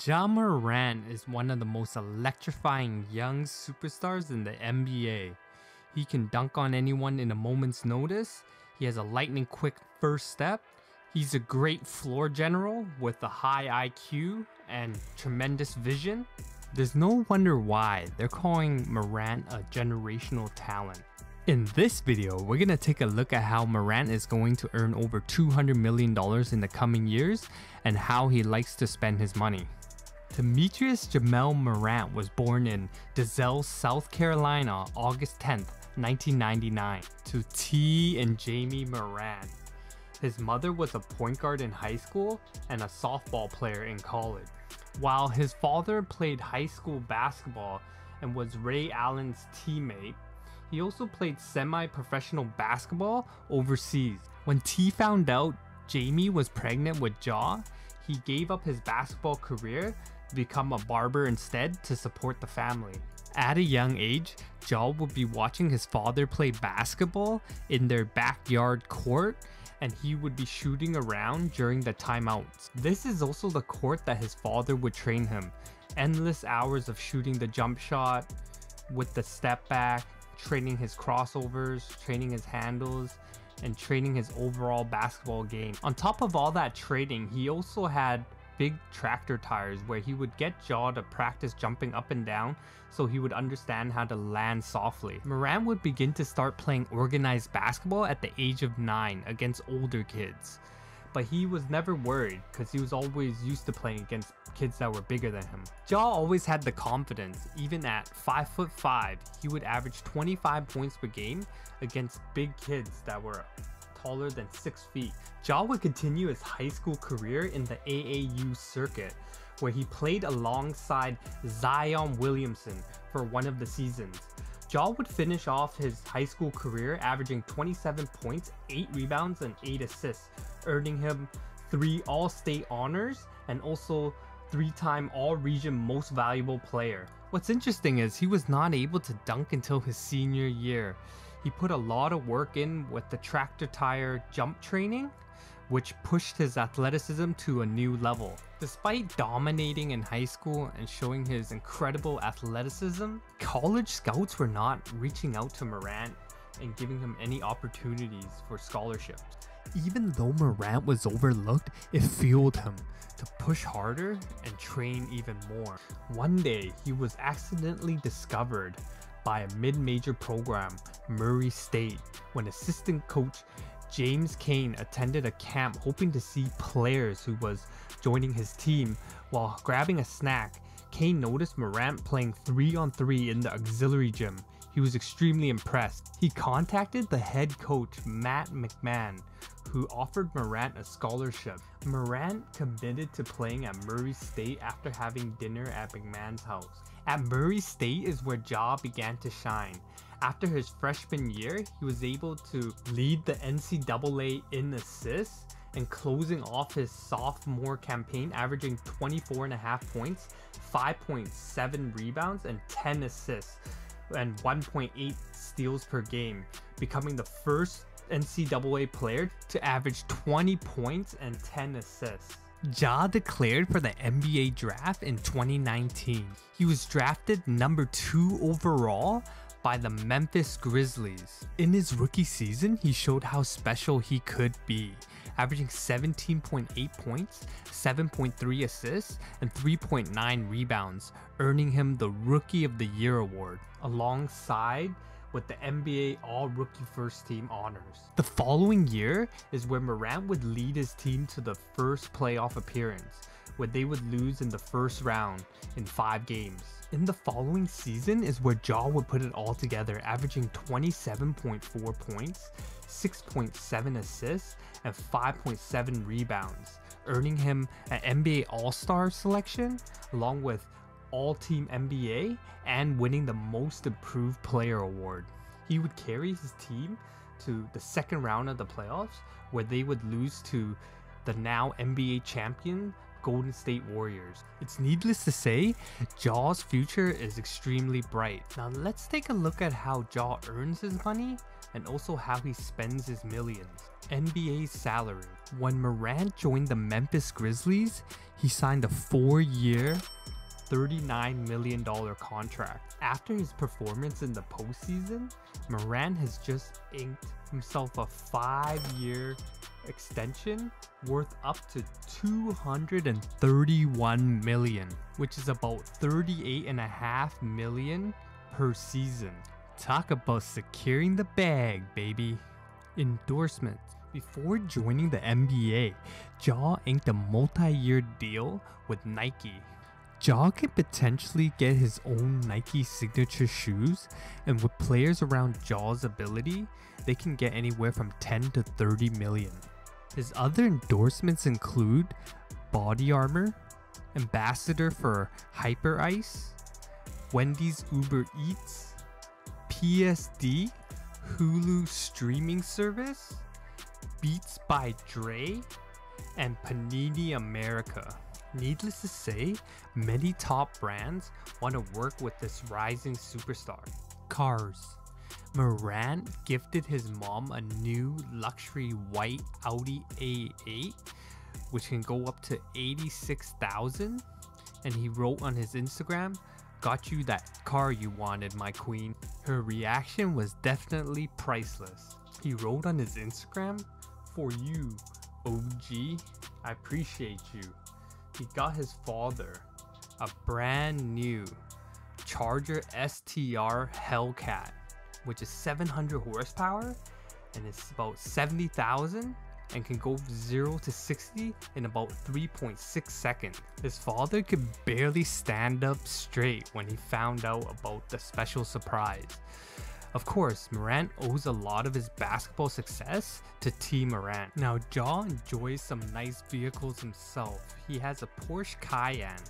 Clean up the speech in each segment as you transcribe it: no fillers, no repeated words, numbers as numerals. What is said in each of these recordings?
Ja Morant is one of the most electrifying young superstars in the NBA. He can dunk on anyone in a moment's notice. He has a lightning quick first step. He's a great floor general with a high IQ and tremendous vision. There's no wonder why they're calling Morant a generational talent. In this video, we're going to take a look at how Morant is going to earn over $200 million in the coming years and how he likes to spend his money. Demetrius Jamel Morant was born in Dalzell, South Carolina, August 10th, 1999, to T and Jamie Morant. His mother was a point guard in high school and a softball player in college, while his father played high school basketball and was Ray Allen's teammate. He also played semi-professional basketball overseas. When T found out Jamie was pregnant with Ja, he gave up his basketball career to become a barber instead to support the family. At a young age, Ja would be watching his father play basketball in their backyard court, and he would be shooting around during the timeouts. This is also the court that his father would train him. Endless hours of shooting the jump shot with the step back, training his crossovers, training his handles, and training his overall basketball game. On top of all that training, he also had big tractor tires where he would get Ja to practice jumping up and down so he would understand how to land softly. Morant would begin to start playing organized basketball at the age of 9 against older kids. But he was never worried because he was always used to playing against kids that were bigger than him. Ja always had the confidence. Even at 5'5", he would average 25 points per game against big kids that were taller than 6 feet. Ja would continue his high school career in the AAU circuit, where he played alongside Zion Williamson for one of the seasons. Ja would finish off his high school career averaging 27 points, 8 rebounds, and 8 assists, earning him 3 All-State honors and also 3-time All-Region Most Valuable Player. What's interesting is he was not able to dunk until his senior year. He put a lot of work in with the tractor tire jump training, which pushed his athleticism to a new level. Despite dominating in high school and showing his incredible athleticism, college scouts were not reaching out to Morant and giving him any opportunities for scholarships. Even though Morant was overlooked, it fueled him to push harder and train even more. One day, he was accidentally discovered by a mid-major program, Murray State, when assistant coach James Kane attended a camp hoping to see players who was joining his team. While grabbing a snack, Kane noticed Morant playing 3-on-3 in the auxiliary gym. He was extremely impressed. He contacted the head coach Matt McMahon, who offered Morant a scholarship. Morant committed to playing at Murray State after having dinner at McMahon's house. At Murray State is where Ja began to shine. After his freshman year, he was able to lead the NCAA in assists and closing off his sophomore campaign, averaging 24.5 points, 5.7 rebounds, and 10 assists, and 1.8 steals per game, becoming the first NCAA player to average 20 points and 10 assists. Ja declared for the NBA draft in 2019. He was drafted number 2 overall by the Memphis Grizzlies. In his rookie season, he showed how special he could be, averaging 17.8 points, 7.3 assists, and 3.9 rebounds, earning him the Rookie of the Year award, alongside with the NBA All-Rookie First Team honors. The following year is where Morant would lead his team to the first playoff appearance, where they would lose in the first round in 5 games. In the following season is where Ja would put it all together, averaging 27.4 points, 6.7 assists, and 5.7 rebounds, earning him an NBA All-Star selection, along with All-Team NBA, and winning the Most Improved Player award. He would carry his team to the second round of the playoffs, where they would lose to the now NBA champion Golden State Warriors. It's needless to say, Ja's future is extremely bright. Now let's take a look at how Ja earns his money and also how he spends his millions. NBA salary. When Morant joined the Memphis Grizzlies, he signed a 4-year, $39 million contract. After his performance in the postseason, Morant has just inked himself a 5-year extension worth up to $231 million, which is about $38.5 million per season. Talk about securing the bag, baby. Endorsements. Before joining the NBA, Ja inked a multi-year deal with Nike. Ja can potentially get his own Nike signature shoes, and with players around Ja's ability, they can get anywhere from 10 to 30 million. His other endorsements include Body Armor, Ambassador for Hyper Ice, Wendy's Uber Eats, PSD, Hulu streaming service, Beats by Dre, and Panini America. Needless to say, many top brands want to work with this rising superstar. Cars. Morant gifted his mom a new luxury white Audi A8, which can go up to $86,000, and he wrote on his Instagram, "Got you that car you wanted, my queen." Her reaction was definitely priceless. He wrote on his Instagram, "For you, OG, I appreciate you." He got his father a brand new Charger STR Hellcat, which is 700 horsepower and it's about 70,000 and can go 0 to 60 in about 3.6 seconds. His father could barely stand up straight when he found out about the special surprise. Of course, Morant owes a lot of his basketball success to T. Morant. Now, Ja enjoys some nice vehicles himself. He has a Porsche Cayenne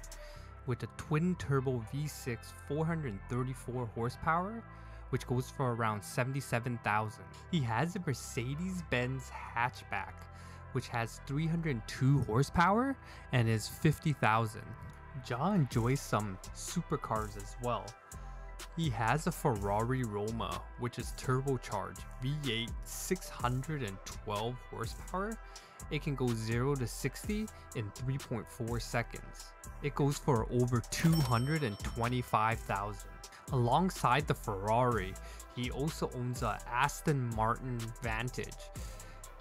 with a twin-turbo V6 434 horsepower, which goes for around 77,000. He has a Mercedes-Benz hatchback, which has 302 horsepower and is 50,000. Ja enjoys some supercars as well. He has a Ferrari Roma, which is turbocharged V8 612 horsepower. It can go 0 to 60 in 3.4 seconds. It goes for over 225,000. Alongside the Ferrari, he also owns a Aston Martin Vantage,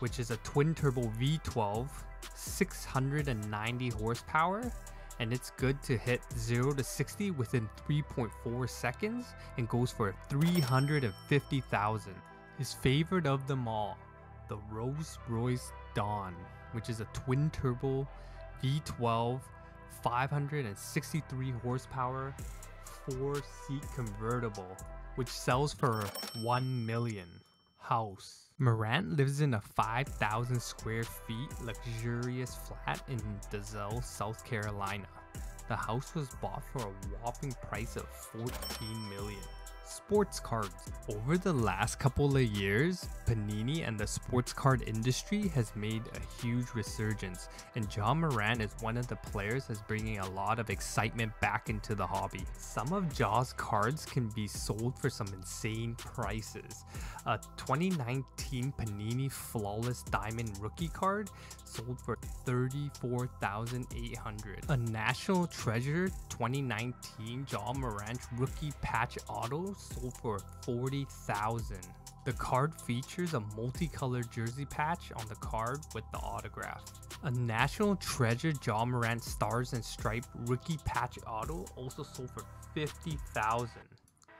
which is a twin-turbo V12, 690 horsepower, and it's good to hit 0 to 60 within 3.4 seconds and goes for 350,000. His favorite of them all, the Rolls-Royce Dawn, which is a twin-turbo V12, 563 horsepower, 4-seat convertible, which sells for $1 million. House. Morant lives in a 5,000 square feet luxurious flat in Dalzell, South Carolina. The house was bought for a whopping price of $14 million. Sports cards. Over the last couple of years, Panini and the sports card industry has made a huge resurgence, and Ja Morant is one of the players that's bringing a lot of excitement back into the hobby. Some of Ja's cards can be sold for some insane prices. A 2019 Panini Flawless Diamond Rookie card sold for $34,800. A National Treasure 2019 Ja Morant Rookie Patch Auto sold for $40,000. The card features a multicolored jersey patch on the card with the autograph. A National Treasure Ja Morant Stars and Stripe Rookie Patch Auto also sold for $50,000.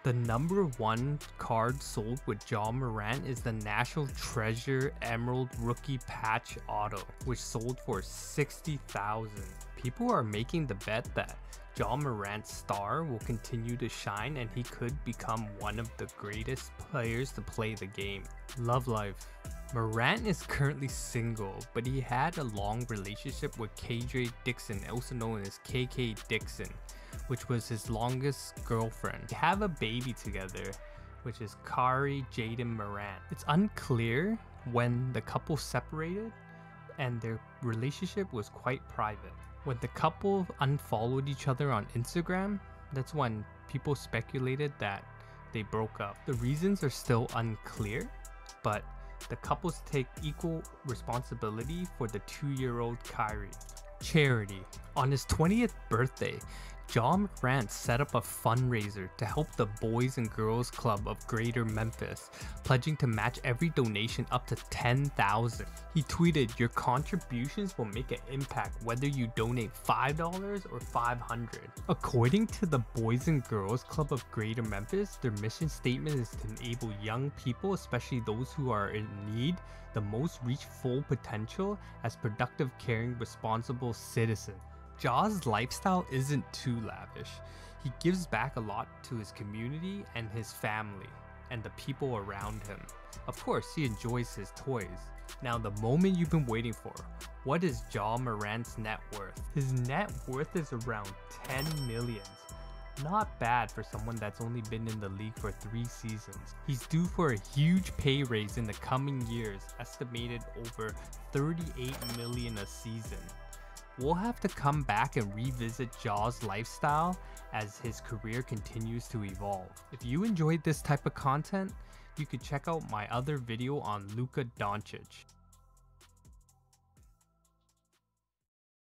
The number one card sold with Ja Morant is the National Treasure Emerald Rookie Patch Auto, which sold for $60,000. People are making the bet that Ja Morant's star will continue to shine and he could become one of the greatest players to play the game. Love life. Morant is currently single, but he had a long relationship with KJ Dixon, also known as KK Dixon, which was his longest girlfriend. They have a baby together, which is Kari Jaden Morant. It's unclear when the couple separated, and their relationship was quite private. When the couple unfollowed each other on Instagram, that's when people speculated that they broke up. The reasons are still unclear, but the couples take equal responsibility for the 2-year-old Kyrie. Charity. On his 20th birthday, Ja Morant set up a fundraiser to help the Boys and Girls Club of Greater Memphis, pledging to match every donation up to $10,000. He tweeted, "Your contributions will make an impact whether you donate $5 or $500. According to the Boys and Girls Club of Greater Memphis, their mission statement is to enable young people, especially those who are in need, the most reach full potential as productive, caring, responsible citizens." Ja's lifestyle isn't too lavish. He gives back a lot to his community and his family and the people around him. Of course, he enjoys his toys. Now, the moment you've been waiting for. What is Ja Morant's net worth? His net worth is around 10 million. Not bad for someone that's only been in the league for 3 seasons. He's due for a huge pay raise in the coming years, estimated over 38 million a season. We'll have to come back and revisit Ja's lifestyle as his career continues to evolve. If you enjoyed this type of content, you could check out my other video on Luka Doncic.